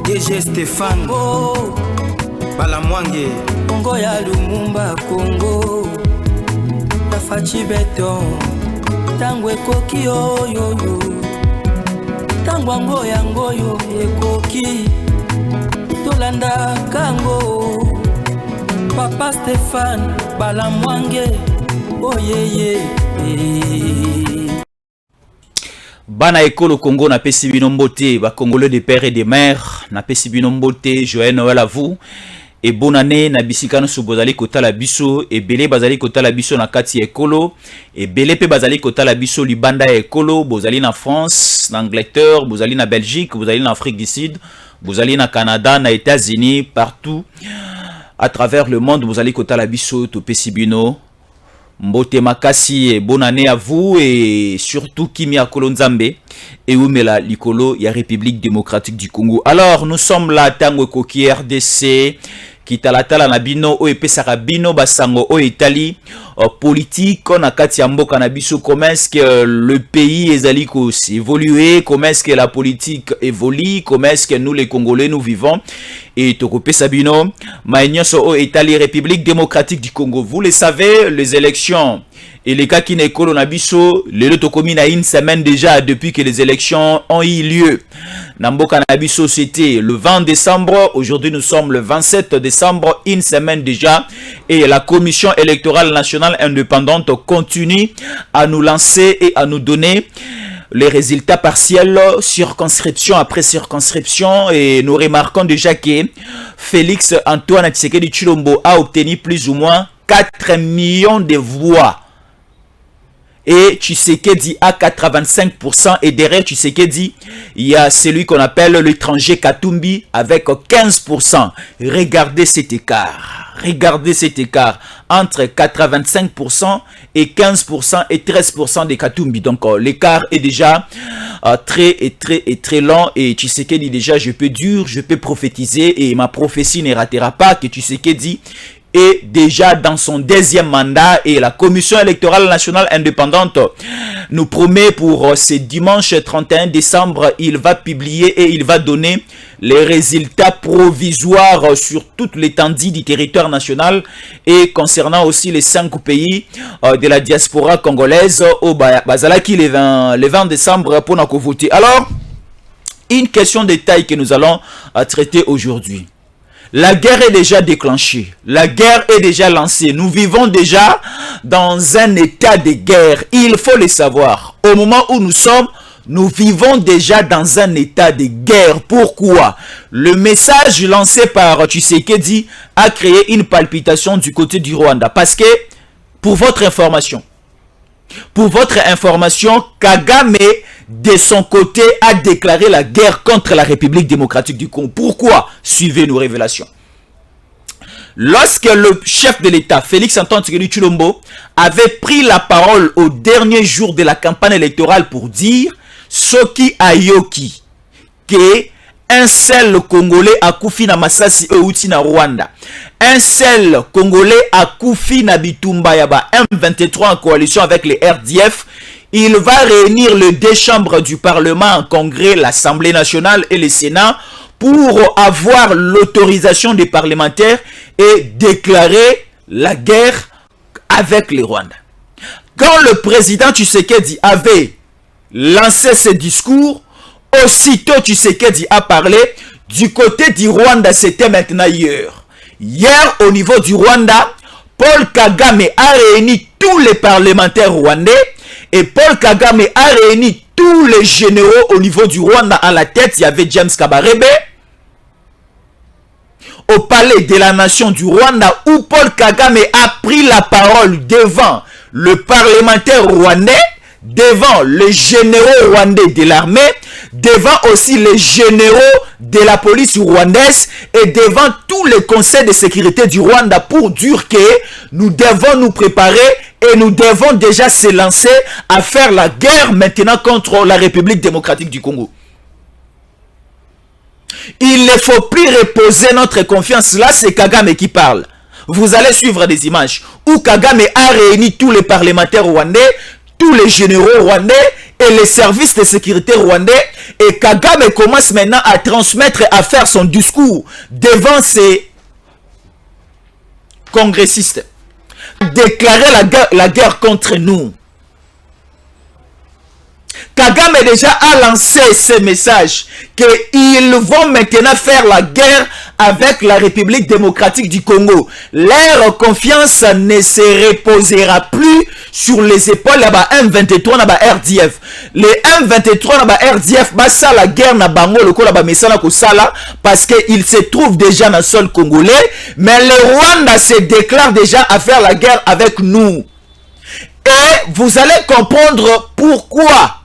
DG Stéphane Balamwange Congo ya Lumumba Congo Tafachi Beton Tango ekoki oyo Tango ango yango yo ekoki Tolanda kango Papa Stéphane Balamwange Oyeye Bana ekolo Congo na pesi bino mbote ba Congolais de père et de mère na pesi bino mbote joyeux Noël à vous et bonne année na bisikano so bozali kotala biso et belé bazali kotala biso na kati ekolo et belé pe bazali kotala biso libanda ekolo bozali na France na Angleterre bozali na Belgique bozali na Afrique du Sud bozali na Canada na États-Unis partout à travers le monde bozali kotala biso to pesi bino Mbote makasi et bonne année à vous et surtout Kimia Kolonzambe et Oumela Likolo ya République démocratique du Congo. Alors nous sommes là tango koki RDC qui talatala na bino o epesaka bino basango o Italie politique on a kati ya mboka na biso comment est-ce que le pays ezali ko évoluer, comment est-ce que la politique évolue, comment est-ce que nous les Congolais nous vivons et tokope sabino maïnyoso o Italie République démocratique du Congo. Vous le savez, les élections et les cas qui n'est colonabiso, le tokomi na une semaine déjà depuis que les élections ont eu lieu. Namboka Nabiso c'était le 20 décembre, aujourd'hui nous sommes le 27 décembre, une semaine déjà et la commission électorale nationale indépendante continue à nous lancer et à nous donner les résultats partiels circonscription après circonscription et nous remarquons déjà que Félix Antoine Tshisekedi Tshilombo a obtenu plus ou moins 4 millions de voix. Et Tshisekedi à 85% et derrière Tshisekedi, il y a celui qu'on appelle l'étranger Katumbi avec 15%. Regardez cet écart. Regardez cet écart entre 85% et 15% et 13% de Katumbi. Donc l'écart est déjà très lent et Tshisekedi déjà je peux prophétiser et ma prophétie ne ratera pas que Tshisekedi est déjà dans son deuxième mandat et la commission électorale nationale indépendante nous promet pour ce dimanche 31 décembre, il va publier et il va donner les résultats provisoires sur toute l'étendue du territoire national et concernant aussi les 5 pays de la diaspora congolaise au Bazalaki le 20 décembre pour nous voter. Alors, une question de taille que nous allons traiter aujourd'hui. La guerre est déjà déclenchée. La guerre est déjà lancée. Nous vivons déjà dans un état de guerre. Il faut le savoir. Au moment où nous sommes, nous vivons déjà dans un état de guerre. Pourquoi? Le message lancé par Tshisekedi a créé une palpitation du côté du Rwanda. Parce que, pour votre information, Kagame, de son côté, a déclaré la guerre contre la République démocratique du Congo. Pourquoi? Suivez nos révélations. Lorsque le chef de l'État, Félix Antoine Tshisekedi Tshilombo, avait pris la parole au dernier jour de la campagne électorale pour dire Soki Ayoki, que un seul Congolais a koufi na Masasi Euti na Rwanda. Un seul Congolais a koufi na Bitumba Yaba M23 en coalition avec les RDF. Il va réunir les 2 chambres du Parlement en Congrès, l'Assemblée nationale et le Sénat pour avoir l'autorisation des parlementaires et déclarer la guerre avec les Rwandais. Quand le président Tshisekedi avait lancé ce discours, aussitôt Tshisekedi a parlé du côté du Rwanda, c'était maintenant hier. Hier, au niveau du Rwanda, Paul Kagame a réuni tous les parlementaires rwandais et Paul Kagame a réuni tous les généraux au niveau du Rwanda. À la tête, il y avait James Kabarebe. Au palais de la nation du Rwanda, où Paul Kagame a pris la parole devant le parlementaire rwandais, devant les généraux rwandais de l'armée, devant aussi les généraux de la police rwandaise et devant tous les conseils de sécurité du Rwanda pour dire que nous devons nous préparer et nous devons déjà se lancer à faire la guerre maintenant contre la République démocratique du Congo. Il ne faut plus reposer notre confiance. Là, c'est Kagame qui parle. Vous allez suivre des images où Kagame a réuni tous les parlementaires rwandais, tous les généraux rwandais et les services de sécurité rwandais. Et Kagame commence maintenant à transmettre, à faire son discours devant ces congressistes. Déclarer la guerre contre nous. Kagame déjà a lancé ce message qu'ils vont maintenant faire la guerre avec la République démocratique du Congo. Leur confiance ne se reposera plus sur les épaules de M23 et RDF. Les M23 et RDF basa la guerre na bango lokola ba mesala ko sala parce qu'ils se trouvent déjà dans le sol congolais, mais le Rwanda se déclare déjà à faire la guerre avec nous. Et vous allez comprendre pourquoi.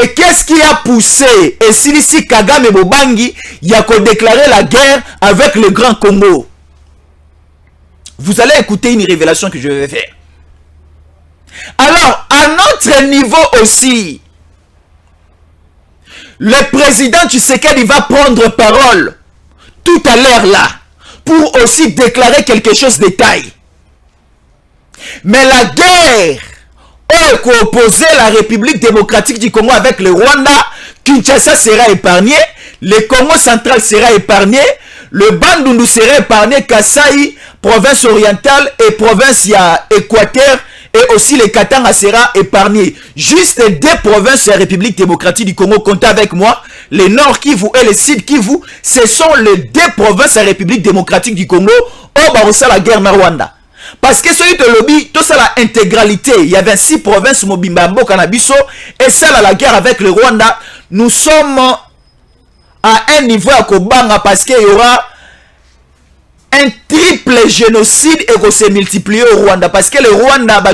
Et qu'est-ce qui a poussé et si Kagame Bobangi y a déclaré la guerre avec le Grand Congo? Vous allez écouter une révélation que je vais faire. Alors, à notre niveau aussi, le président Tshisekedi va prendre parole tout à l'heure là pour aussi déclarer quelque chose de taille. Mais la guerre pour opposer la République démocratique du Congo avec le Rwanda, Kinshasa sera épargné, le Congo central sera épargné, le Bandundu sera épargné, Kasai, province orientale et province Équateur, et aussi le Katanga sera épargné. Juste deux provinces de la République démocratique du Congo, comptez avec moi, le Nord Kivu et le Sud Kivu, ce sont les deux provinces de la République démocratique du Congo, au Barossa la guerre na Rwanda. Parce que celui de lobby, tout ça la intégralité, il y avait 6 provinces Mobimba Canabiso et celle à la guerre avec le Rwanda. Nous sommes à un niveau à Kobanga parce qu'il y aura un triple génocide et qu'on s'est multiplié au Rwanda. Parce que le Rwanda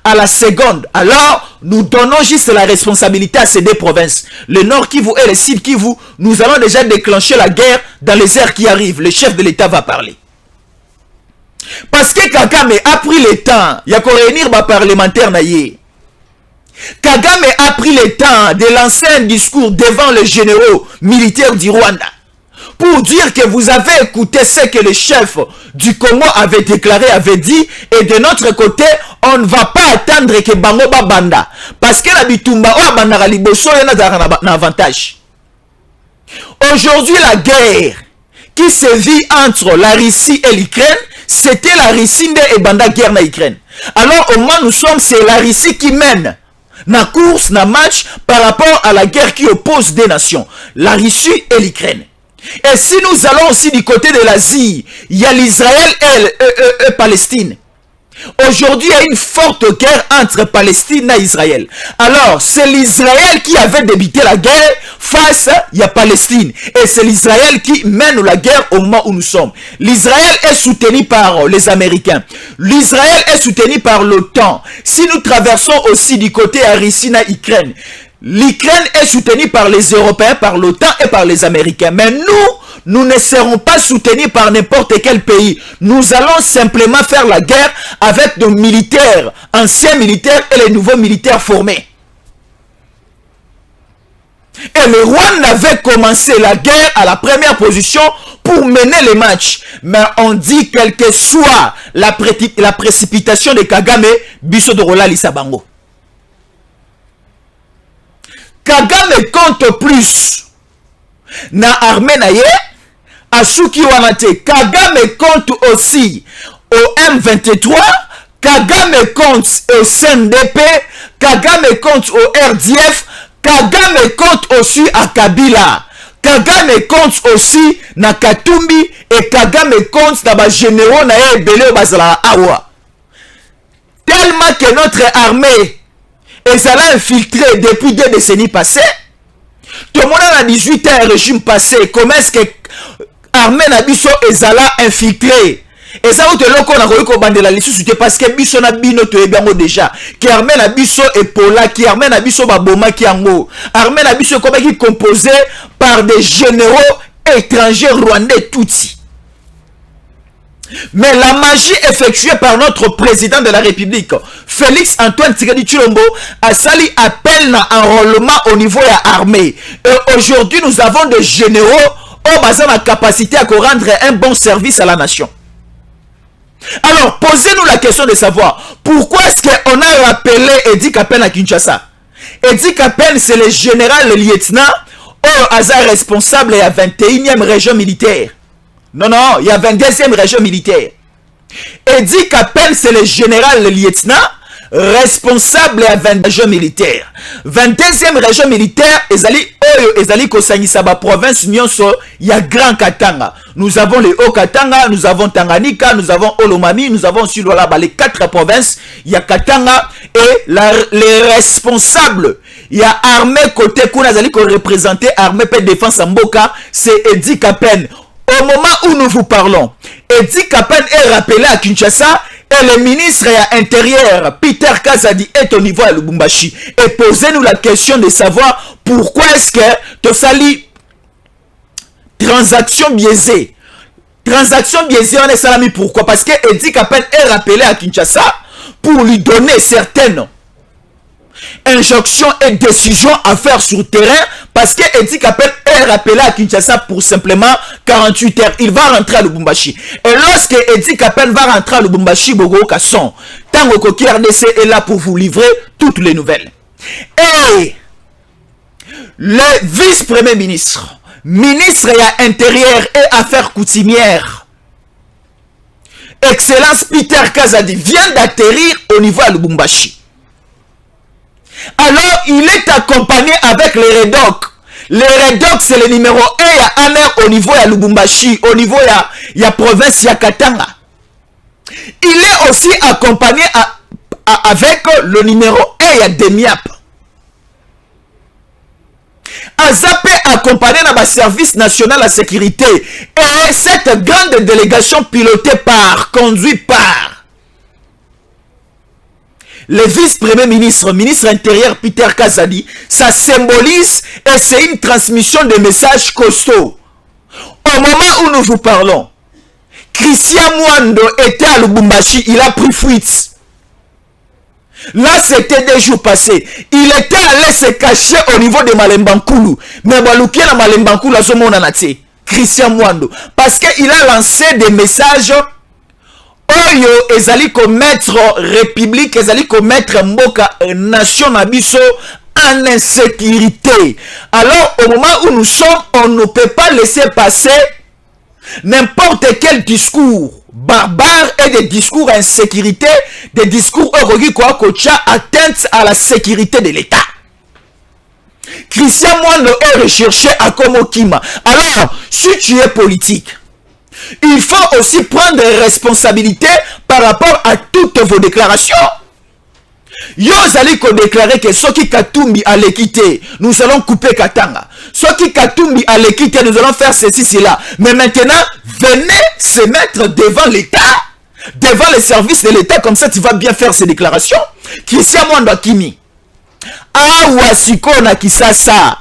à la seconde. Alors, nous donnons juste la responsabilité à ces deux provinces. Le Nord Kivu et le Sud Kivu, nous allons déjà déclencher la guerre dans les heures qui arrivent. Le chef de l'État va parler. Parce que Kagame a pris le temps, il y a qu'à réunir ma parlementaire naïe. Kagame a pris le temps de lancer un discours devant les généraux militaires du Rwanda pour dire que vous avez écouté ce que le chef du Congo avait déclaré, avait dit, et de notre côté, on ne va pas attendre que Bango Banda. Parce que la bitumba o banda liboso yana un avantage. Aujourd'hui, la guerre qui se vit entre la Russie et l'Ukraine, c'était la Russie et Banda guerre na Ukraine. Alors au moins nous sommes, c'est la Russie qui mène na course, na match par rapport à la guerre qui oppose des nations, la Russie et l'Ukraine. Et si nous allons aussi du côté de l'Asie, il y a l'Israël et Palestine. Aujourd'hui, il y a une forte guerre entre Palestine et Israël. Alors, c'est l'Israël qui avait débuté la guerre face à Palestine. Et c'est l'Israël qui mène la guerre au moment où nous sommes. L'Israël est soutenu par les Américains. L'Israël est soutenu par l'OTAN. Si nous traversons aussi du côté à Russie et Ukraine, l'Ukraine est soutenue par les Européens, par l'OTAN et par les Américains. Mais nous ne serons pas soutenus par n'importe quel pays. Nous allons simplement faire la guerre avec nos militaires, anciens militaires et les nouveaux militaires formés. Et le Rwanda avait commencé la guerre à la première position pour mener les matchs. Mais on dit quelle que soit la précipitation de Kagame, biso de Rola Lisabango. Kagame compte plus na armée naye Asuki Wanate. Kagame compte aussi au M23. Kagame compte au CNDP. Kagame compte au RDF. Kagame compte aussi à Kabila. Kagame compte aussi na Katumbi. Et Kagame compte na ba généraux na ebele bazala awa. Tellement que notre armée est infiltrée depuis 2 décennies passées. Tout le monde a 18 ans régime passé. Comment est-ce que armée na biso ezala infiltré? Et ça vous te loko na koyiko bandela lisusu te parce que biso na bino to ebango déjà. Qui armée na biso epola, qui armée na biso baboma ki ango. Armée na biso comme qui composé par des généraux étrangers rwandais Tutsi. Mais la magie effectuée par notre président de la République, Félix Antoine Tshisekedi Tshilombo, a sali appel à enrôlement au niveau de l'armée. Et aujourd'hui, nous avons des généraux qui ont la capacité à rendre un bon service à la nation. Alors, posez-nous la question de savoir pourquoi est-ce qu'on a rappelé Edi Kapen à Kinshasa. Edi Kapen, c'est le général, le lieutenant, hasard responsable et à 21e région militaire. Non, non, il y a 22e région militaire. Edi Kapen, c'est le général, le lieutenant, responsable à 20 régions militaires. 22e région militaire, ezali kosangisa ba province nyonso ya Grand Katanga. Nous avons les Hauts Katanga, nous avons Tanganyika, nous avons Olomami, nous avons aussi les 4 provinces, il y a Katanga et les responsables. Il y a armée côté kuna zali ko représenter armée paix défense Mboka, c'est Edi Kapen. Au moment où nous vous parlons, Edi Kapen est rappelé à Kinshasa. Et le ministre intérieur, Peter Kazadi, est au niveau à Lubumbashi. Et posez-nous la question de savoir pourquoi est-ce que Tosali transaction biaisée. Transaction biaisée, on est salami pourquoi? Parce que Edi Kapen est rappelé à Kinshasa pour lui donner certaines injonctions et décisions à faire sur le terrain. Parce que Edi Kapen est rappelé à Kinshasa pour simplement 48 heures. Il va rentrer à Lubumbashi. Et lorsque Edi Kapen va rentrer à Lubumbashi, Bogo Kasson, Tango Koki RDC est là pour vous livrer toutes les nouvelles. Et le vice-premier ministre, ministre à Intérieur et Affaires coutumières, Excellence Peter Kazadi, vient d'atterrir au niveau à Lubumbashi. Alors, il est accompagné avec les Redoc. Les Redoc, c'est le numéro 1 à Amer au niveau de Lubumbashi, au niveau de la province de Katanga. Il est aussi accompagné avec le numéro 1 à Demiap. Azapé accompagné dans le service national de sécurité. Et cette grande délégation pilotée par, conduite par le vice-premier ministre, ministre intérieur Peter Kazadi, ça symbolise et c'est une transmission de messages costauds. Au moment où nous vous parlons, Christian Mwando était à Lubumbashi, il a pris fuite. Là, c'était des jours passés. Il était allé se cacher au niveau de Malembankulu. Mais Balouki na Malembankulu a son Christian Mwando. Parce qu'il a lancé des messages. Oyo ezali commettre république, ezali commettre mboka nation nabiso en insécurité. Alors au moment où nous sommes, on ne peut pas laisser passer n'importe quel discours barbare et des discours insécurité, des discours atteinte à la sécurité de l'État. Christian Mwando est recherché à Komokima. Alors, si tu es politique, il faut aussi prendre des responsabilités par rapport à toutes vos déclarations. Yozali ko déclarer que Soki Katumbi a l'équité, nous allons couper Katanga. Soki Katumbi a l'équité, nous allons faire ceci, cela. Mais maintenant, venez se mettre devant l'État, devant les services de l'État, comme ça tu vas bien faire ces déclarations. Christian Mwando Kimi. Awasiko na Kisasa.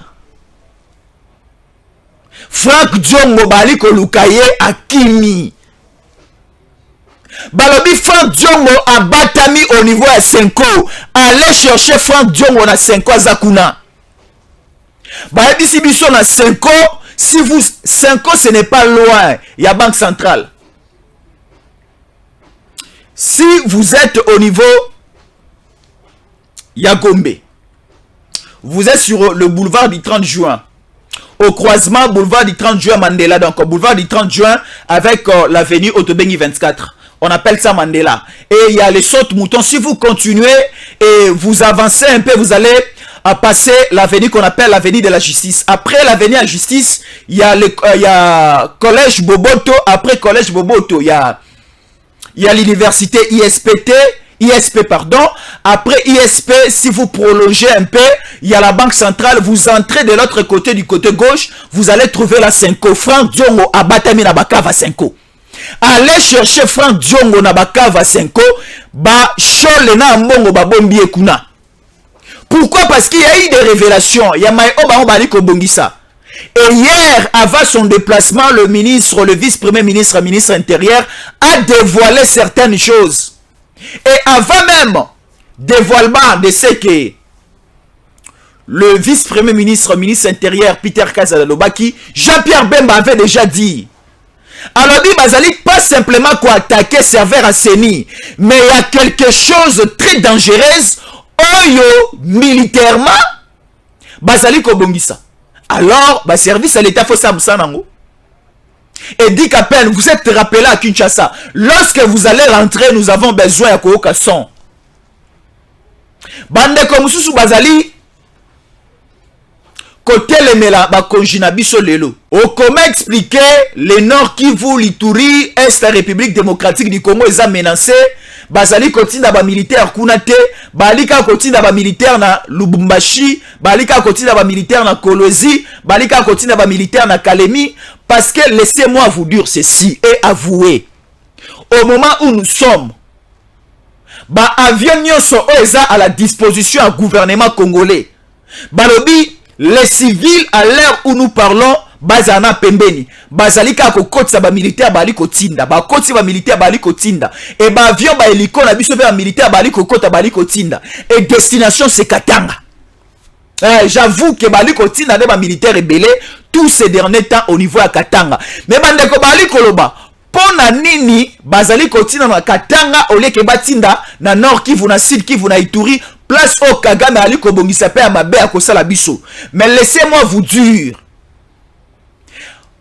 Frank Diongo bali ko lukaye Akimi. Balobi Frank Diongo abatami au niveau à Senko. Allez chercher Frank Diongo na Senko Zakuna. Balobi si biso na Senko, si vous Senko ce n'est pas loin, il y a Banque Centrale. Si vous êtes au niveau Yagombe, vous êtes sur le boulevard du 30 juin. Au croisement boulevard du 30 juin Mandela, donc boulevard du 30 juin avec l'avenue Otobengi 24. On appelle ça Mandela. Et il y a les sautes moutons. Si vous continuez et vous avancez un peu, vous allez passer l'avenue qu'on appelle l'avenue de la justice. Après l'avenue de la justice, il y a collège Boboto. Après collège Boboto, il y a l'université ISP, pardon. Après ISP, si vous prolongez un peu, il y a la Banque Centrale. Vous entrez de l'autre côté, du côté gauche, vous allez trouver la Senko. Frank Diongo abatami na bakava Senko. Allez chercher Frank Diongo na bakava Senko. Ba chole na mbongo ba bombi ekuna. Pourquoi? Parce qu'il y a eu des révélations. Il y a Maïoba Obaliko Bongisa. Et hier, avant son déplacement, le ministre, le vice-premier ministre, ministre intérieur, a dévoilé certaines choses. Et avant même dévoilement de ce que le vice-premier ministre, ministre intérieur, Peter Kazadi Lobaki, Jean-Pierre Bemba avait déjà dit. Alors, bazali pas simplement quoi attaquer serveur à Seni, mais il y a quelque chose de très dangereux. Oyo, militairement, bazali kobongisa. Alors, service à l'État faut ça nango. Et dit qu'à peine vous êtes rappelé à Kinshasa, lorsque vous allez rentrer, nous avons besoin de Koyoka son. Bande comme sous bazali, côté les mela, konjina biso lelo. O comment expliquer les Nord Kivu, l'Ituri, Est la République démocratique du Congo, ils ont menacé. Bazali kotinda ba militaire kunate, balika kotinda ba militaire na Lubumbashi, balika kotinda ba militaire na Kolwezi, balika kotinda ba militaire na Kalemi, parce que laissez-moi vous dire ceci et avouer. Au moment où nous sommes, ba avion nyonso eza à la disposition du gouvernement congolais. Balobi les civils à l'heure où nous parlons bazana pembeni bazalika ko kotsa ba militaire bali kotinda ba kotsi ba militaire bali kotinda et ba avion ba hélico na biso ba militaire bali kokota bali kotinda et destination c'est Katanga. J'avoue que bali kotinda de ba militaire rebelle tous ces derniers temps au niveau à Katanga, mais bande ko bali koloba pona nini bazali kotinda na Katanga au lieu que batinda na Nord Kivu na Sud Kivu na Ituri place au Kagame ali ko bongisa pe mabe a kosala biso. Mais laissez-moi vous dire,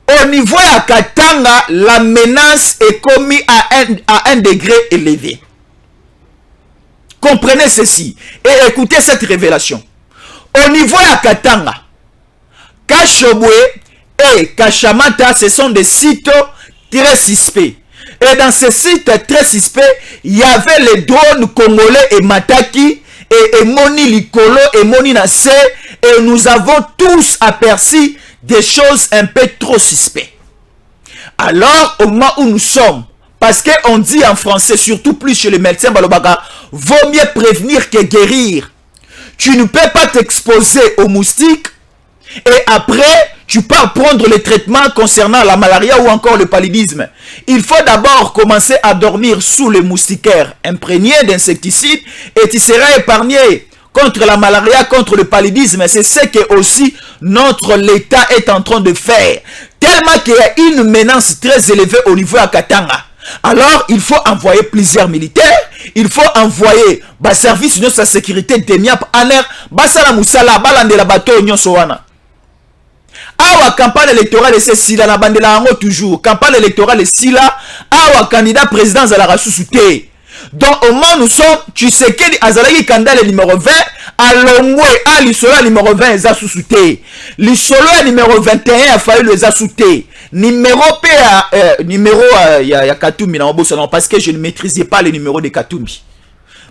au niveau à Katanga, la menace est commise à un degré élevé. Comprenez ceci et écoutez cette révélation. Au niveau à Katanga, Kashobwe et Kashamata, ce sont des sites très suspects. Et dans ces sites très suspects, il y avait les drones congolais et Mataki et Moni Likolo et Moni Nassé, et nous avons tous aperçu des choses un peu trop suspectes. Alors, au moment où nous sommes, parce qu'on dit en français, surtout plus chez les médecins, Balobaka, vaut mieux prévenir que guérir. Tu ne peux pas t'exposer aux moustiques et après, tu peux prendre les traitements concernant la malaria ou encore le paludisme. Il faut d'abord commencer à dormir sous les moustiquaires imprégnés d'insecticides et tu seras épargné contre la malaria, contre le paludisme. C'est ce que aussi notre l'État est en train de faire. Tellement qu'il y a une menace très élevée au niveau à Katanga. Alors, il faut envoyer plusieurs militaires. Il faut envoyer le service de sa sécurité de Niap Aner, Basala Moussala, Balandela Bato, Nyosowana. Awa campagne électorale c'est Sila na bandela ango toujours. Campagne électorale c'est Sila. Awa candidat président à la rassousouté. Donc au moment nous sommes, tu sais que Azalaki candidat le numéro 20, à Longwe, à l'Issola numéro 20 est sous-souté. L'Issola numéro 21 a fallu les assouter. Numéro P numéro il y a Katumbi na Obosono parce que je ne maîtrisais pas les numéros de Katumbi.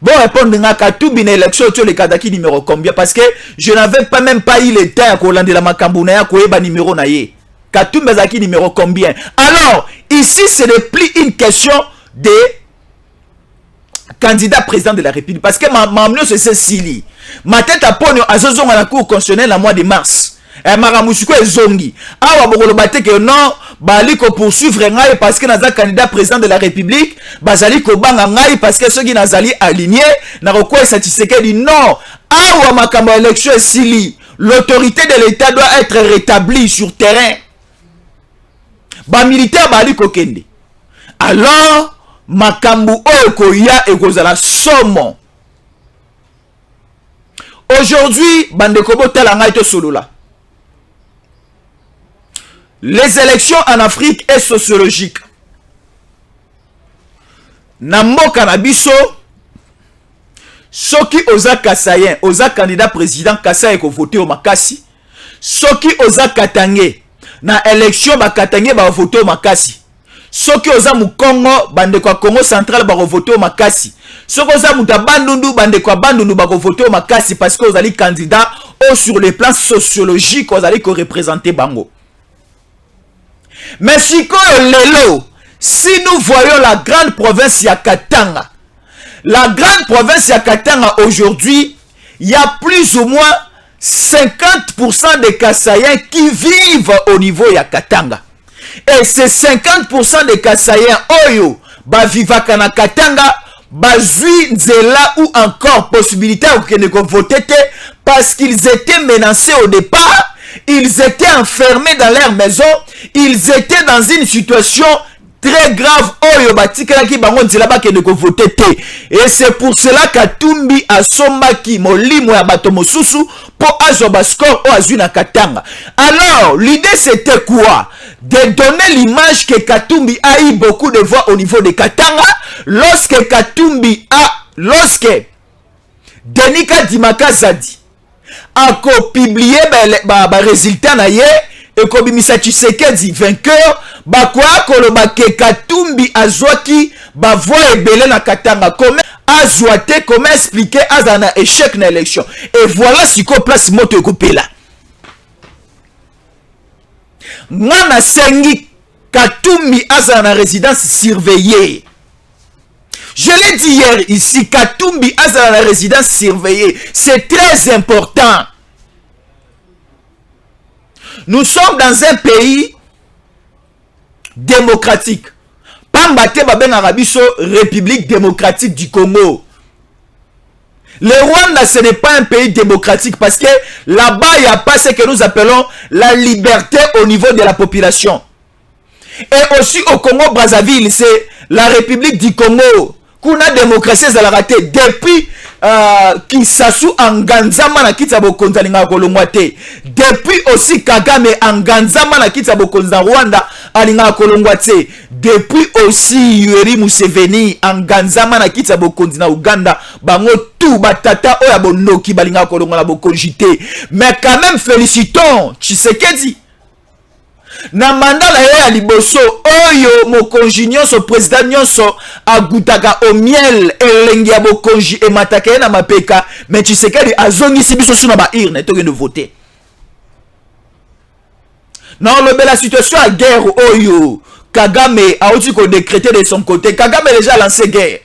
Bon, répondre à Katumbi une élection sur les Kadaki numéro combien parce que je n'avais pas même pas eu le temps à Kolande la Makambuna ko eba numéro naie. Katumbi Zaki numéro combien. Alors, ici ce n'est plus une question de candidat président de la République parce que ma c'est Sili. Ma tête à pogno azozonga à la cour constitutionnelle en mois de mars. Maramusuko ezongi. Awa bokolo bate que non, bali ko poursuivre ngai parce que naza candidat président de la République, bazali ko banga ngai parce que ceux qui nazali aligné na roko satisfait dit non. Awa makambo élection Sili. L'autorité de l'État doit être rétablie sur terrain. Ba militaire bali ko kende. Alors makambo okoya ekozala somo. Aujourd'hui, Bandekobo Talanga est solo là. Les élections en Afrique est sociologique. Namboka Nabiso, Soki Oza Kassayen, Oza candidat président Kassayen ko voté au Makasi. Soki Oza Katangé, na élection ba Katangé ba voté au Makasi. Soki Oza Mukongo, Bandeko Congo central ba voté au Makasi. Soki Oza Muta Bandundu, Bandeko Bandundu ba voté au Makasi parce que vous allez candidat ou sur le plan sociologique, vous allez représenter Bango. Mais si nous voyons la grande province Yakatanga, la grande province Yakatanga aujourd'hui, il y a plus ou moins 50% des Kassaïens qui vivent au niveau Yakatanga. Et ces 50% des Kassaïens, Oyo, Bavivaka na Katanga, Bazui Nzela ou encore possibilité de voter parce qu'ils étaient menacés au départ. ils étaient enfermés dans leur maison, ils étaient dans une situation très grave. Oyo batikalaki bango nzela bakende ko voter te. Et c'est pour cela Katumbi asombaki molimo ya bato mosusu po azwa ba score o azwi na Katanga. Alors, l'idée c'était quoi? De donner l'image que Katumbi a eu beaucoup de voix au niveau de Katanga. Lorsque Denika Dimaka Zadi a publié ba résultat na ye et kobimisa Tshisekedi vainqueur, bakwa koloba ke Katumbi azwaki ba voix ebele na Katanga. Comment azwate, comment expliquer azana échec na élection? Et voilà siko place moto ekopela. Ngana sengi Katumbi azana résidence surveillée. Je l'ai dit hier ici, Katumbi azana résidence surveillée. C'est très important. Nous sommes dans un pays démocratique. Pambate baben Arabiso, République démocratique du Congo. Le Rwanda, ce n'est pas un pays démocratique parce que là-bas, il n'y a pas ce que nous appelons la liberté au niveau de la population. Et aussi au Congo-Brazzaville, c'est la République du Congo. Kuna démocratie à la raté depuis Kinsasu Anganzama na kitabo konzalinga kolongwate. Depuis aussi Kagame Anganzama na kitabo konza Rwanda alinga kolongwate. Depuis aussi Yoweri Museveni Anganzama na kitabo konzina Uganda bango tout batata oya bonoki balinga kolongwa na bokonjité. Mais quand même félicitons Tshisekedi. Na manda la ya liboso oyo mokonji nyonso président nyonso agutaka o miel elengi ya bokonji e mataka na mapeka, mais Tshisekedi azongisi biso suna ba irne to de voter. Non, la situation à guerre oyo Kagame a aussi décrété de son côté. Kagame a déjà lancé guerre.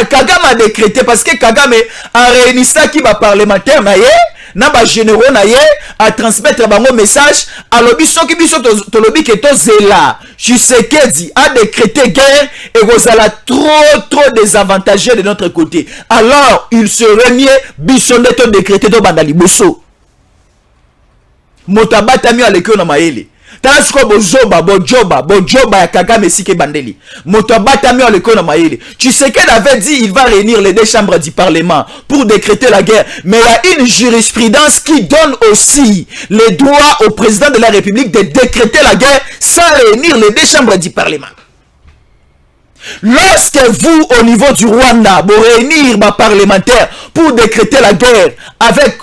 Kagame a décrété parce que Kagame a réuni ça qui va parlementaire na ye na ba généraux na ye à transmettre bango message à lobi soki biso to lobi ke to zela Tshisekedi a décrété guerre et rozala trop désavantagé de notre côté. Alors il serait mieux biso to décrété to bandali boso motabata mi alekyo na maele. Tasko bojoba ya Kagame sike bandeli. Motabata mi alekyo na maele. Tshisekedi avait dit il va réunir les deux chambres du parlement pour décréter la guerre. Mais il y a une jurisprudence qui donne aussi le droit au président de la République de décréter la guerre sans réunir les deux chambres du parlement. Lorsque vous, au niveau du Rwanda, vous réunir ma parlementaire pour décréter la guerre avec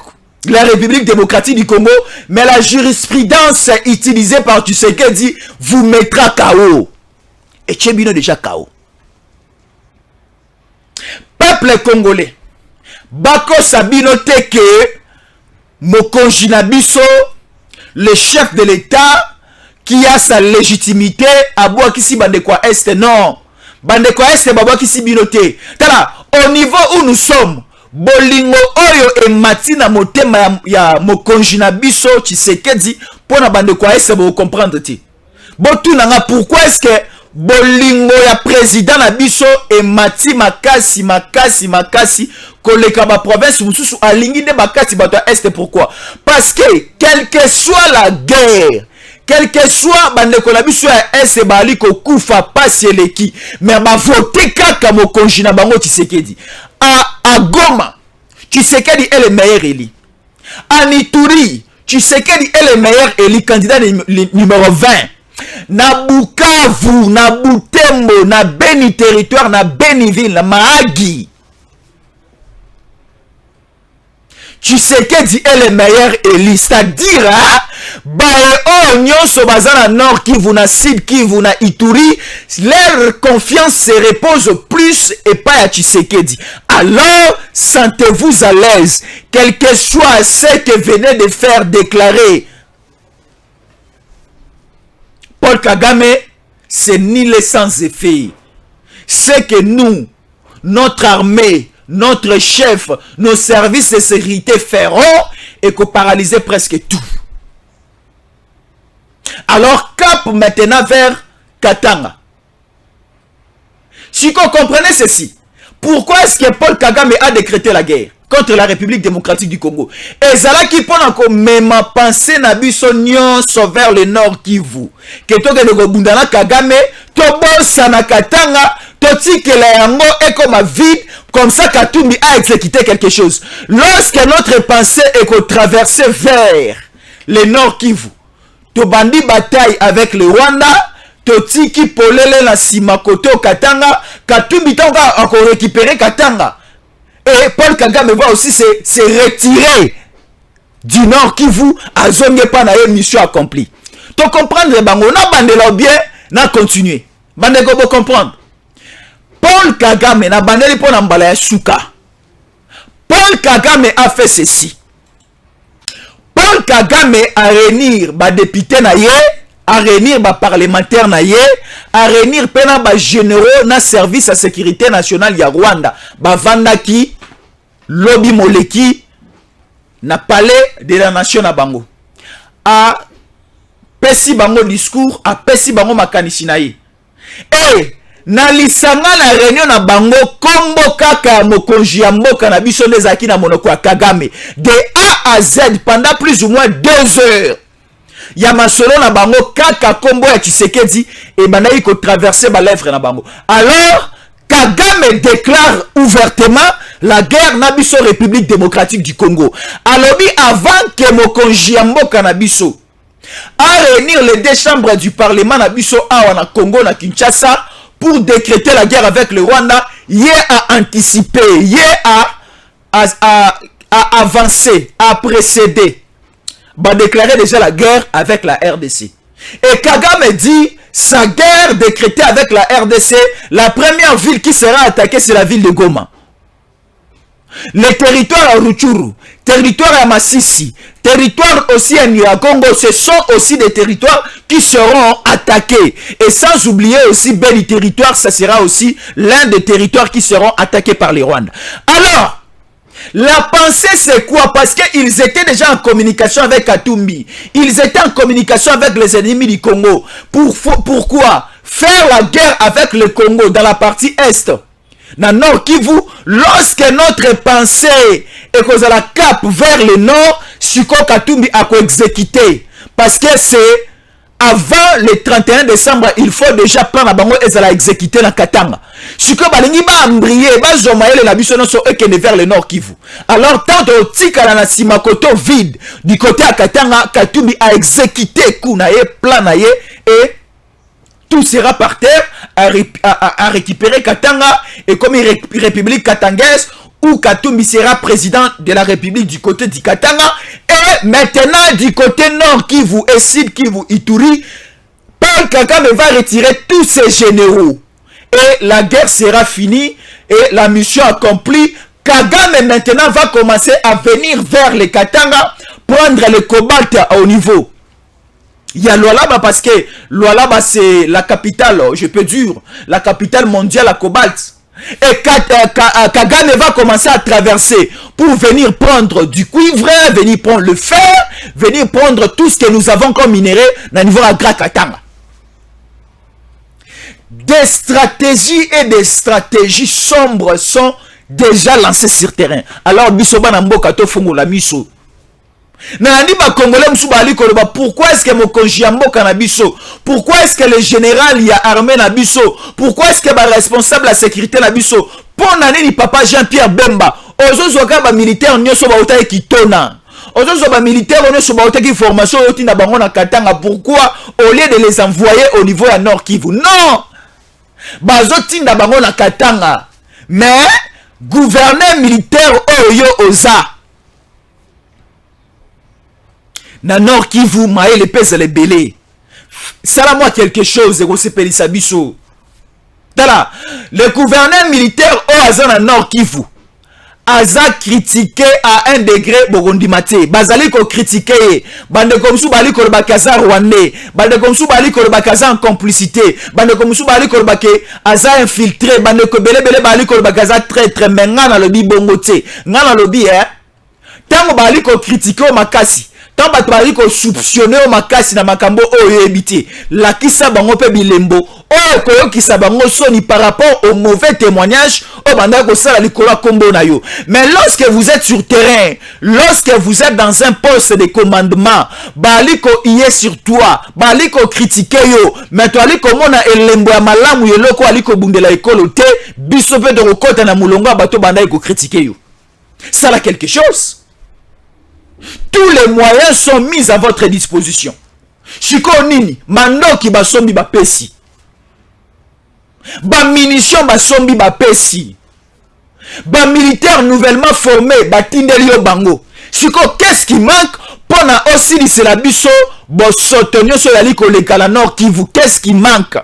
la République démocratique du Congo, mais la jurisprudence utilisée par Tshisekedi vous mettra KO. Et Tchébino déjà KO. Peuple congolais, Bako Sabino Teke, Mokonji Nabiso, le chef de l'État, qui a sa légitimité, à Boakisi Bandekwa Est, non. Bandekwa Est, Babakisi Binote. Tala, au niveau où nous sommes, bolingo oyo emati na motema ya mokonji na biso Tshisekedi pona bande kwa ese bo comprendre ti botu nanga pourquoi est-ce que bolingo ya président na biso emati makasi koleka ba province mususu alingi de bakati bato est. Pourquoi? Parce que quelle que soit la guerre, quel que soit bandeko na biso ya ese bali ko kufa pasi eleki, mais ba voter kaka mokonji na bango Tshisekedi. À Goma, Tshisekedi est le meilleur élu. À Ituri, Tshisekedi est le meilleur élu, candidat numéro 20. Na Bukavu, na Butembo, na Beni territoire, na Beniville, na Mahagi. Tshisekedi est le meilleur élu. C'est-à-dire, nyonso bazana nord Kivu na sud Kivu na Ituri, leur confiance se repose plus et pas à Tshisekedi. Alors sentez-vous à l'aise, quel que soit ce que venait de faire déclarer Paul Kagame, c'est ni le sans effet. C'est que nous, notre armée, notre chef, nos services de sécurité feront et qu'on paralyser presque tout. Alors cap maintenant vers Katanga. Si vous comprenez ceci, pourquoi est-ce que Paul Kagame a décrété la guerre? contre la République démocratique du Congo. Et ça qui pendant que même pensée na biso nyonso vers le Nord Kivu. Que to ke bundana Kagame, to bossa na Katanga, to tikela yango et comme vide, comme ça Katumbi a exécuté quelque chose. Lorsque notre pensée est qu'on traverse vers le Nord Kivu, to bandi bataille avec le Rwanda, to tiki polele na simakoto Katanga, Katumbi tonga encore récupérer Katanga. Et Paul Kagame va aussi se retirer du Nord Kivu à zone pas na mission accomplie. Tu comprendre bango na bandela bien na continuer. Bande ko comprendre. Paul Kagame na bandeli pour na mbala ya suka. Paul Kagame a fait ceci. Paul Kagame a réunir ba député na ye, a réunir ba parlementaire na ye, a réunir pena ba généraux na service à sécurité nationale ya Rwanda, ba vandaki lobby moleki na palais de la nation na bango. A pesi bango discours, a pesi bango makanisi na ye. Et na lisanga na réunion na bango kombo kaka mokonzi ya mboka na biso nezaki na monoko ya Kagame de A à Z pendant plus ou moins 2 heures. Ya masolo na bango kaka kombo ya Tshisekedi et banayi ko traverser ba lèvre na bango. Alors Kagame déclare ouvertement la guerre na biso République démocratique du Congo. Alobi avant que mokonzi ya mboka na biso a réunir les 2 chambres du parlement na biso awa na Congo na Kinshasa pour décréter la guerre avec le Rwanda, il a anticipé, il a avancé, a précédé, va déclarer déjà la guerre avec la RDC. Et Kagame dit, sa guerre décrétée avec la RDC, la première ville qui sera attaquée, c'est la ville de Goma. Les territoires à Rutshuru, territoires à Masisi, territoires aussi à Nyiragongo, ce sont aussi des territoires qui seront attaqués. Et sans oublier aussi Beni territoire, ça sera aussi l'un des territoires qui seront attaqués par les Rwandais. Alors, la pensée c'est quoi? Parce qu'ils étaient déjà en communication avec Katumbi. Ils étaient en communication avec les ennemis du Congo. Pourquoi? Faire la guerre avec le Congo dans la partie Est. Dans le Nord Kivu, lorsque notre pensée est qu'on a la cape vers le Nord, Siko Katumbi a exécuté. Parce que c'est avant le 31 décembre, il faut déjà prendre la bango et ça l'a exécuté dans Katanga. Siko balingi ba ambrié, ba zomaele na biso non so ekene vers le Nord Kivu. Alors tant de tika na simakoto vide du côté à Katanga, Katumbi a exécuté kunaye, planaye et tout sera par terre à récupérer Katanga et comme une république katangaise où Katumbi sera président de la république du côté du Katanga et maintenant du côté nord Kivu et sud Kivu Ituri, Paul Kagame va retirer tous ses généraux et la guerre sera finie et la mission accomplie. Kagame maintenant va commencer à venir vers le Katanga prendre le cobalt au niveau. Il y a Lualaba parce que Lualaba c'est la capitale, je peux dire, la capitale mondiale à cobalt. Et Kagame va commencer à traverser pour venir prendre du cuivre, venir prendre le fer, venir prendre tout ce que nous avons comme minerai dans le niveau à Katanga. Des stratégies et des stratégies sombres sont déjà lancées sur terrain. Alors, Bisoba Namboka Tofungo la miso. Pourquoi est-ce que mokonzi ya mboka na biso? Pourquoi est-ce que le général y a armé na biso? Pourquoi est-ce que ba responsable la sécurité na biso? Pour nani papa Jean-Pierre Bemba ozozoka ba militaire nyoso ba otaye kitona. Ozozo ba militaire nyoso ba otaye formation yoti na bango na Katanga. Pourquoi au lieu de les envoyer au niveau à Nord Kivu? Non! Bazotinda bango na Katanga. Mais gouverneur militaire oyo oza na Nord Kivu maé les pèse les belés. Sala-moi quelque chose et on s'est payé sabiso. Tala, le gouverneur militaire au Aza na Nord Kivu Aza critiqué à un degré Burundimate. Bazali ko critiqué. Bande comme sou bali ko bakaza rwandais. Bande comme sou bali ko bakaza en complicité. Bande comme sou bali ko baké Aza infiltré. Bande ko bele bali ko bakaza très menga na lobi bongote. Nga na lobi tango bali ko critiqué o makasi. tant bato bali ko soupçonner o makasi na makambo oyo ebité la kisa bango pe bilembo oyo koyo kisa bango soni par rapport au mauvais témoignage o banda ko sala likolo kombo na yo. Mais lorsque vous êtes sur terrain, lorsque vous êtes dans un poste de commandement, bali ko iye sur toi, bali ko critiquer yo, mais to ali ko mona elembo ya malamu yeloko ali ko bundela ekolo te, biso pe de kokota na mulongo bato banda ko critiquer yo. Ça a quelque chose. Tous les moyens sont mis à votre disposition. Chiko nini, mandoki basombi ba pesi. Ba munitions basombi ba pesi. Ba militaires nouvellement formés batindeli yo bango. Chiko qu'est-ce qui manque pour na aussi c'est la biso bo sotonyo so yali ko lekala Nord Kivu, qu'est-ce qui manque?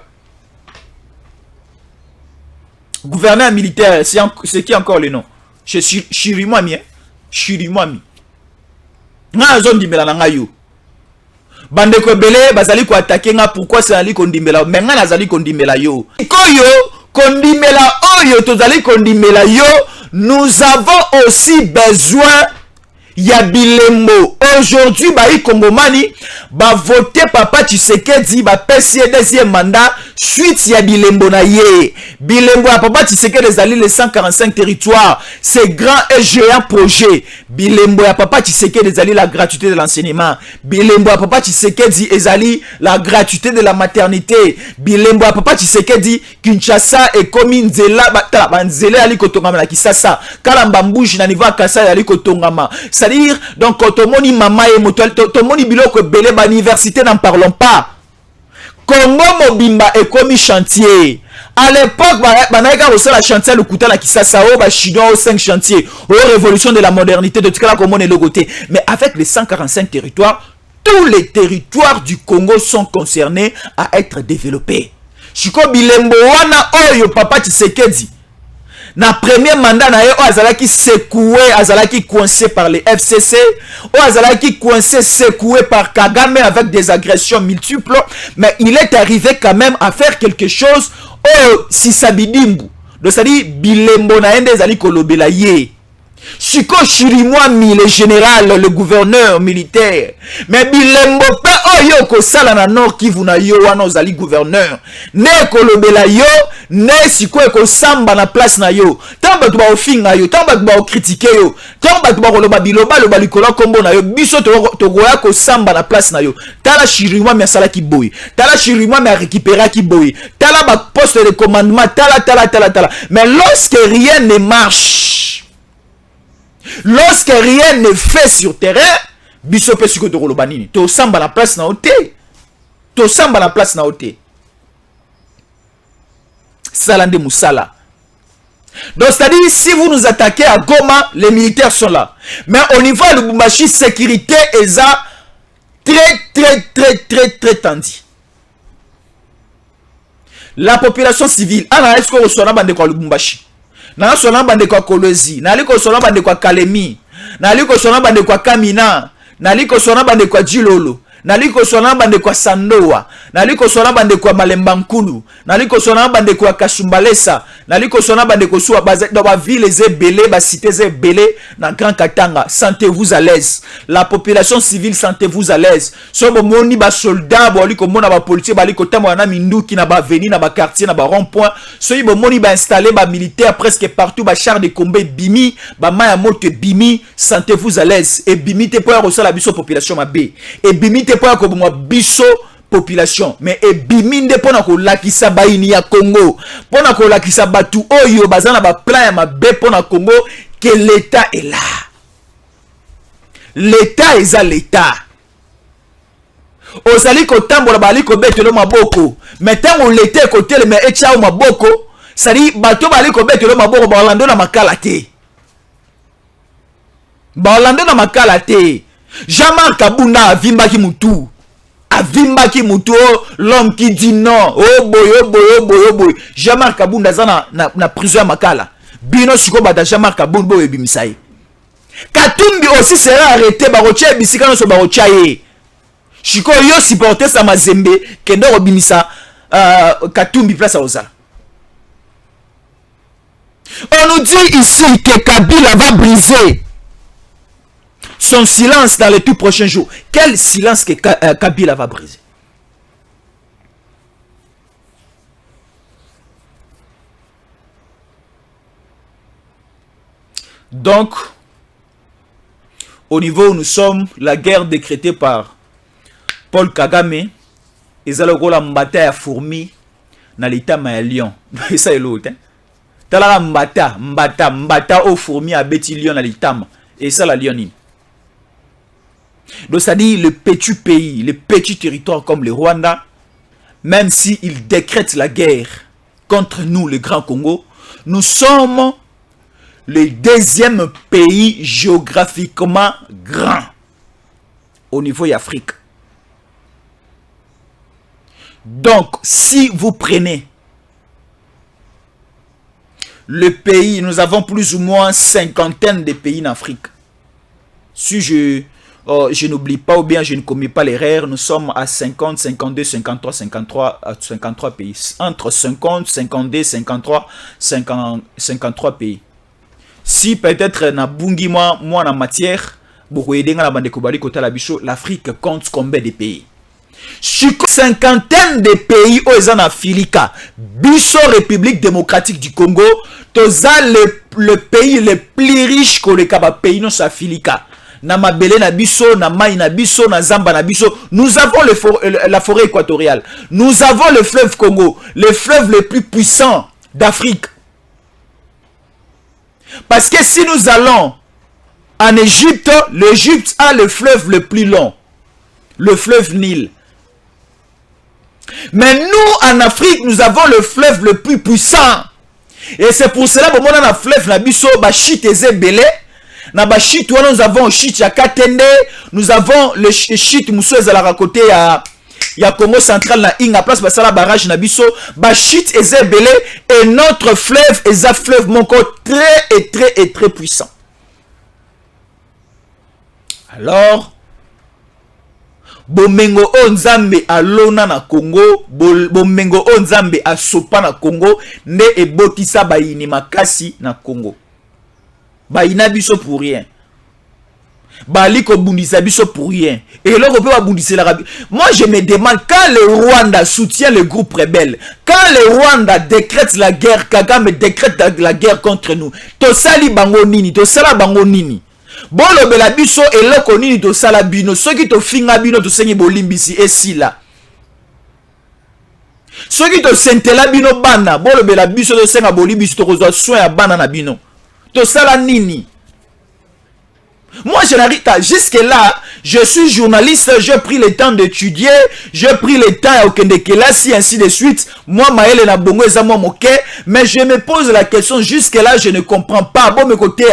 Gouverneur militaire, c'est qui encore le nom? Je suis Chirimwami, Chirimwami. Nga zone dimbela na yo. Bande ko belé bazali ko attaquer nga pourquoi c'est ali ko ndimbela mais nga nazali ko ndimbela yo. Koyo kondimbela oyo tozali ko ndimbela yo, nous avons aussi besoin ya bilembo. Aujourd'hui ba Kongomani ba voter Papa Tshisekedi ba pesi deuxième mandat suite ya bilembo na ye. Bilembo ya Papa Tshisekedi ezali les 145 territoires, c'est grand et géant projet. Bilembo ya Papa Tshisekedi ezali la gratuité de l'enseignement. Bilembo ya Papa Tshisekedi ezali la gratuité de la maternité. Bilembo ya Papa Tshisekedi Kinshasa et komi nzela batala banzela ali kotongama na Kisasa. Kala mbambuji na niveau Kasai ali kotongama. C'est-à-dire donc quand on moni mama et moto to moni biloko belé ba université n'en parlons pas. Congo Mobimba et commis chantier. À l'époque, banaika reçoit la chantier le couteau la Kisasa o ba chinois au 5 chantiers, au révolution de la modernité de tout cas comme on est le côté. Mais avec les 145 territoires, tous les territoires du Congo sont concernés à être développés. Chiko bilembo wana oyo Papa Tshisekedi. Na premier mandat na yo azalaki secoué, azalaki coincé par les FCC, ou azalaki coincé, secoué par Kagame avec des agressions multiples, mais il est arrivé quand même à faire quelque chose oh si sabidimbu. Donc ça dit bilembo na ende zali kolobela ye. Chiko Chirimwami, le général, le gouverneur militaire. Mais bilembo pa oyo ko sala na Nord Kivu na yo wana ozali gouverneur. Ne kolobela yo, ne siko ko samba na place na yo. Tamba to ba ofinga yo, tamba to ba critiquer yo. Tamba to ba koloba biloba lo balikola kombo na yo. Biso to goya ko samba na place na yo. Tala Chirimwami asala ki boy. Tala Chirimwami a récupéré ki boy. Tala ba poste de commandement, tala. Mais lorsque rien ne marche, lorsque rien ne fait sur terrain, biso pe siko to koloba nini? To samba na place na ote. To samba na place na ote. Salande Moussala. Donc c'est-à-dire si vous nous attaquez à Goma, les militaires sont là. Mais au niveau de Lubumbashi, sécurité est très tendu. La population civile, ana est-ce qu'on reçoit bande kwa Lubumbashi? Na reçoit bande kwa Kolwezi, na liko reçoit bande kwa Kalemi, na liko reçoit bande kwa Kamina, na liko reçoit bande kwa Djilolo. Naliko sona bande kwa Sandoa, naliko sona bande kwa Malemba Nkulu, naliko sona bande kwa Kasumbalesa, naliko sona bande kwa Soua Bazet, dans la ville les belé, ba cité les belé, na Grand Katanga, sentez-vous à l'aise. La population civile, sentez-vous à l'aise. So moni ba soldat, bo liko mona ba policier, ba liko tamo na minduki na ba veni na ba quartier na ba rond-point. So bo moni ba installé ba militaire presque partout, ba char de combat bimi, ba maya moto bimi, sentez-vous à l'aise. Et bimi te pour recevoir la biso population ma B. Et bimi te pour ko mo biso population mais ebiminde pona ko lakisa baini ya Congo pona ko lakisa batu oyo bazana ba plan ya mabe pona Congo que l'état est là. L'état est à l'état. Ozali ko tambola bali ko betelo maboko mais tango l'état ko tele mais etchao maboko sali bato bali ko betelo maboko ba lando na makala te. Ba lando na makala te. Jean-Marc Kabunda avimbaki mutu. Avimbaki mutu, l'homme qui dit non. Oh boy. Jean-Marc Kabunda zana na prison à Makala. Bino siko bata Jean-Marc Kabunda boy bimisai. Katumbi aussi sera arrêté barotia bisika no so barotia ye. Chiko yo supporter sa Mazembe kendo obimisa Katumbi place à Oza. On nous dit ici que Kabila va briser son silence dans les tout prochains jours. Quel silence que Kabila va briser? Donc, au niveau où nous sommes, la guerre décrétée par Paul Kagame, ils ont la mbata ya fourmi dans l'état ma lion. Et ça est l'autre. Tala mbata au fourmi à beti lion dans l'état. Et ça la lionine. Donc ça dit le petit pays, le petit territoire comme le Rwanda, même s'il décrète la guerre contre nous, le Grand Congo, nous sommes le deuxième pays géographiquement grand au niveau d'Afrique. Donc, si vous prenez le pays, nous avons plus ou moins 50 de pays en Afrique. Si je n'oublie pas ou bien je ne commets pas l'erreur, nous sommes à 50, 52, 53 pays. Entre 50, 52, 53, 53 pays. Si peut-être na bungi moi en matière, l'Afrique compte combien de pays? Sur cinquantaine de pays où ils en Afilika, Bisso République démocratique du Congo, toza le pays le plus riche que le pays non Afilika. Na mabele na biso, na mai na biso, na zamba na biso. Nous avons la forêt équatoriale. Nous avons le fleuve Congo, le fleuve le plus puissant d'Afrique. Parce que si nous allons en Égypte, l'Égypte a le fleuve le plus long, le fleuve Nil. Mais nous, en Afrique, nous avons le fleuve le plus puissant. Et c'est pour cela que nous avons le fleuve Nabiso, Bachit et Zébélé. Nabachit, nous avons le chit Yakatende, nous avons le chit Moussouez à la côté à Congo central na Inga place basala barrage Nabiso, Bachit et Zébélé, et notre fleuve est un fleuve monko très puissant. Alors, Bomengo Onzambe alona na Congo, Bomengo Onzambe asopa na Congo, ne ebotisa bayini makasi na Congo. Bayina biso pour rien. Baliko bundisa biso pour rien. Et là on peut bundisa l'Arabie. Moi je me demande quand le Rwanda soutient le groupe rebelle, quand le Rwanda décrète la guerre, Kagame décrète la guerre contre nous. To sali bango nini, to sala bango nini. Bolo bela biso eloko nini to sala bino, soki to finga bino to sengi bolimbisi esila. Soki to sentela bino bana, bolo bela biso to senga bolimbisi to kozwa soin ya bana na bino. To sala nini? Moi, je n'arrive pas. Jusque-là, je suis journaliste, j'ai pris le temps d'étudier, j'ai pris le temps à Okendekelasi, ainsi de suite. Moi, Maël et Nabongo, mais je me pose la question, jusque-là, je ne comprends pas. Bon, mes côtés,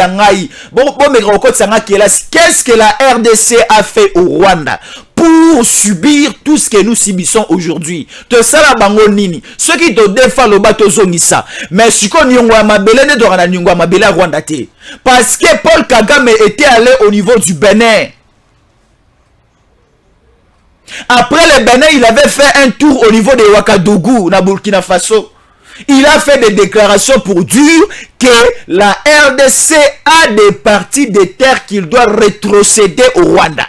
qu'est-ce que la RDC a fait au Rwanda pour subir tout ce que nous subissons aujourd'hui? Te sala bango nini? Ceux qui te défendent le bateau zonisa. Mais si qu'on y a mabele ne doit n'y a mabele Rwanda te. Parce que Paul Kagame était allé au niveau du Bénin. Après le Bénin, il avait fait un tour au niveau de Ouagadougou, na Burkina Faso. Il a fait des déclarations pour dire que la RDC a des parties de terre qu'il doit rétrocéder au Rwanda.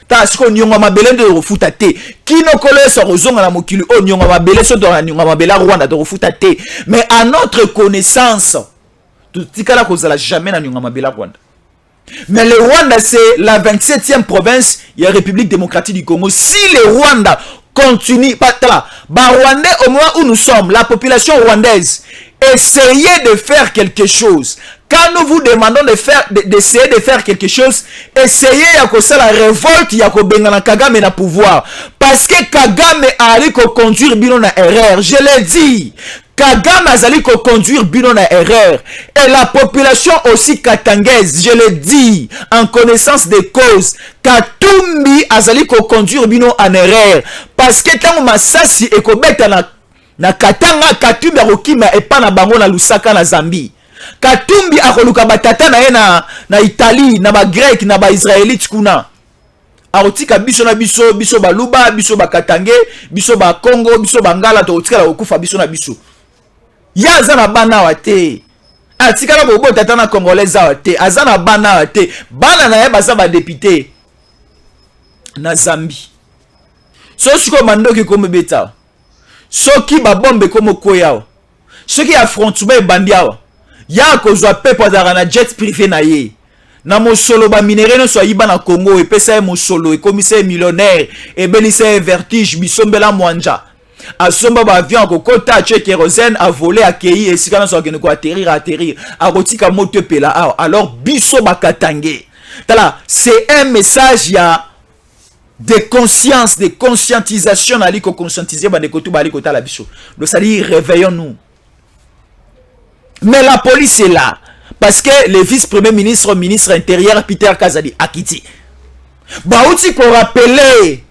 Parce qu'on y a mabele de refutate. Qui ne connaît sa raison à la mokili, on y a mabele so dans la mabele Rwanda de refutate. Mais à notre connaissance, tout ce cas là qu'on n'a jamais na mabele Rwanda. Mais le Rwanda c'est la 27e province, il y a la République démocratique du Congo. Si le Rwanda continue, pas là, Rwandais au moins où nous sommes, la population rwandaise, essayez de faire quelque chose. Quand nous vous demandons d'essayer de faire quelque chose, essayez à cause la révolte, ya ko bengana Kagame na pouvoir. Parce que Kagame a allé conduire bino na erreur. Je l'ai dit. Kagame a allé conduire bino na erreur. Et la population aussi katangaise, je l'ai dit, en connaissance des causes, Katumbi a allé conduire bino en erreur. Parce que tant masasi et ko beta na Katanga, Katumbi a rokima et pas na bango na Lusaka na Zambie. Katumbi akoluka batata na ye na Italie, na ba grec, na ba israélite kuna. Aotika biso na biso, biso baluba, biso bakatange, biso ba Congo, biso bangala to otika la okufa biso na biso. Yaza na bana wate. atikala bobo tata na congolais awa te azana bana awa te bana na ye baza ba député na Zambie so siko mandoki komo beta soki ba bombe komo koya soki affrontement bandi awa ya kozwa pepo azara na jet privé na ye na mosolo ba minéraux no so yiba na Congo e pesa mosolo e commissaire millionnaire e belisa vertige bisombela mwanja asomba ba avion kokota a kérosène a volé a kei et sikana so akene ko atterrir a rotika moto pela alors biso bakatangé tala c'est un message ya de conscience de conscientisation na liko conscientiser ba de kotu ba liko tala biso donc ça dit réveillons-nous mais la police est là parce que le vice-premier ministre ministre intérieur Peter Kazadi akiti baouti pour rappeler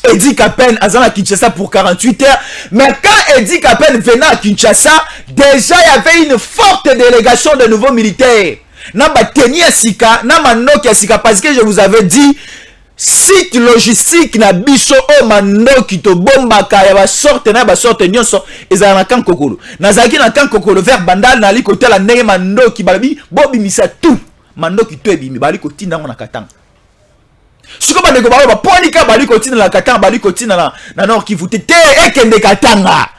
Edi Kapen à Kinshasa pour 48 heures. Mais quand Edi Kapen venait à Kinshasa, déjà il y avait une forte délégation de nouveaux militaires. Namba tenir sika, namba nokia sika parce que je vous avais dit site logistique na biso o manoki to bomba ka ya ba sorte nyonso ezala na kan kokolo. Nazaki na kan kokolo vers bandal na li côté la ndenge manoki balabi bobi misa tout. Manoki to ebimi bali ko tinda na katanga. Siko ba ndeko ba ponika bali ko tinda na katanga bali ko tinda na nord Kivu te ekende katanga.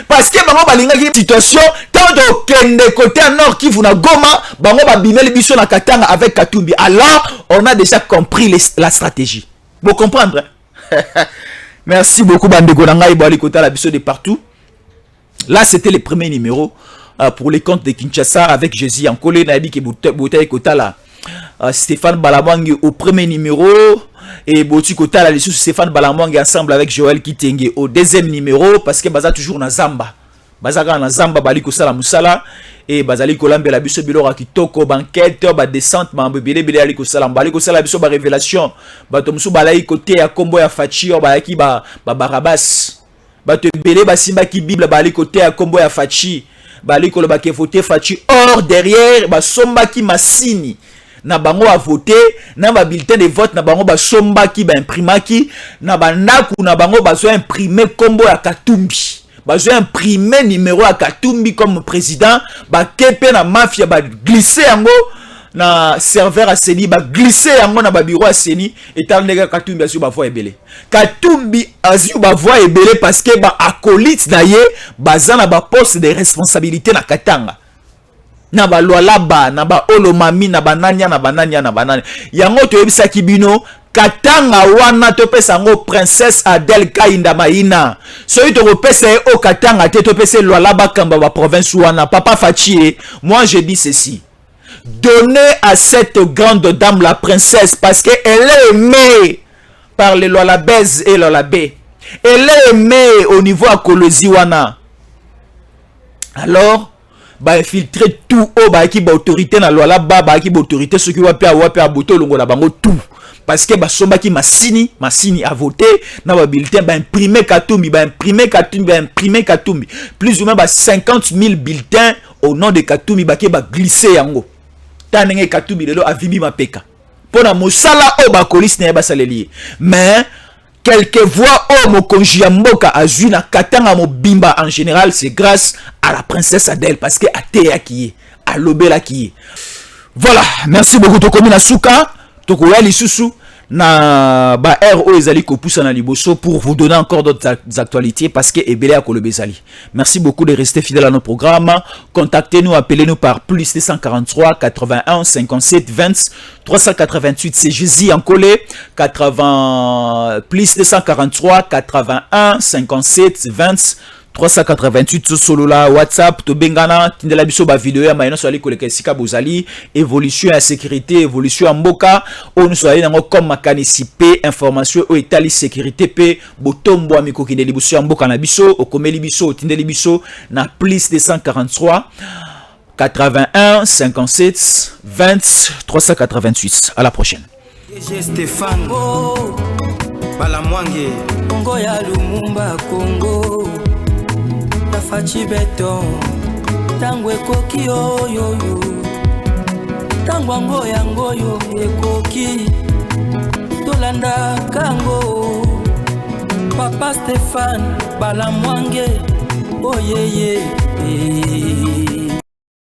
Parce que bango balingaki situation tant de kende côté nord Kivu na Goma bango ba bimeli biso na katanga avec Katumbi. Alors on a déjà compris la stratégie. Vous comprendre? Merci beaucoup bandeko na ngai bali kota la biso de partout. Là c'était le premier numéro pour les comptes de Kinshasa avec Jésus en collé na dit que bouteille kota là Stéphane Balamwangi au premier numéro et Boti Kota la lisusu Stéphane Balamwangi ensemble avec Joël Kitenge au deuxième numéro parce que baza toujours na Zamba bazaka na Zamba bali ko sala musala et bazali ko lambela biso bilora kitoko banquette ba descente ma bebele bele ali ko sala bali ko sala biso ba révélation bato musu balai côté ya kombo ya Fachi ba yaki ba Barabas bato bele basimba ki Bible bali côté ya kombo ya Fachi bali ko ba ke voter Fachi or derrière ba somba ki Masini na bango a voté na ba bulletin de vote na bango ba somba ki ba imprimaki na bandaku na bango ba so imprimer kombo ya Katumbi ba so imprimer numéro ya Katumbi comme président ba kepe na mafia ba glisser yango na serveur a Seni ba glisser yango na ba bureau a Seni etant nega Katumbi asu ba voix ebele Katumbi asu ba voix ebele parce que ba acolyte na ye baza na ba poste de responsabilité na Katanga na ba lwalaba na ba olomami na bananya na bananya na bananya yango to yebisa kibino Katanga wana to pesa ngo princesse Adèle Kainda Maina so to repesa o Katanga te to pesa lwalaba kamba ba province wana papa Fachi moi je dis ceci donnez à cette grande dame la princesse parce que elle est aimée par les lwalabès et lwalabé elle est aimée au niveau à Kolosi wana alors ba infiltrer tout au ba ki ba autorité na loi là ba ki ba autorité ceux qui wa pa boto longo na bango tout parce que ba somba ki masini a voté na ba bulletin ba imprimer Katumbi plus ou moins ba 50 000 bulletins au nom de Katumbi ba ki ba glisser yango tanenge Katumbi lelo avimi mapeka pona mosala o ba police na ba saleli mais quelques voix au mokonji ya mboka azui na katanga mobimba en général c'est grâce à la princesse Adèle parce que ateya qui est à lobela qui est voilà merci beaucoup tokomi na suka tokoya lisusu na ba RO ezali ko poussa na liboso pour vous donner encore d'autres actualités parce que ebele a kolobezali merci beaucoup de rester fidèles à nos programmes contactez-nous appelez-nous par plus 243 81 57 20 388 c'est Jésus en collé 80 plus 243 81 57 20 388 solo la WhatsApp to bengana tindela biso ba vidéo ya mayino so ali koleka sika bozali évolution ya sécurité évolution ya mboka on so ali nango comme makanisi pe information o etali sécurité pe botombo amikoki de libuso ya mboka na biso okomeli biso tindeli biso na plus 243 81 57 20 388 à la prochaine. Stéphane Balamwangi Congo ya Lumumba Congo Fachi beton tango ekoki oyo tango ngoyo ekoki tolanda kango papa Stéphane Balamwangi oh yeah yeah.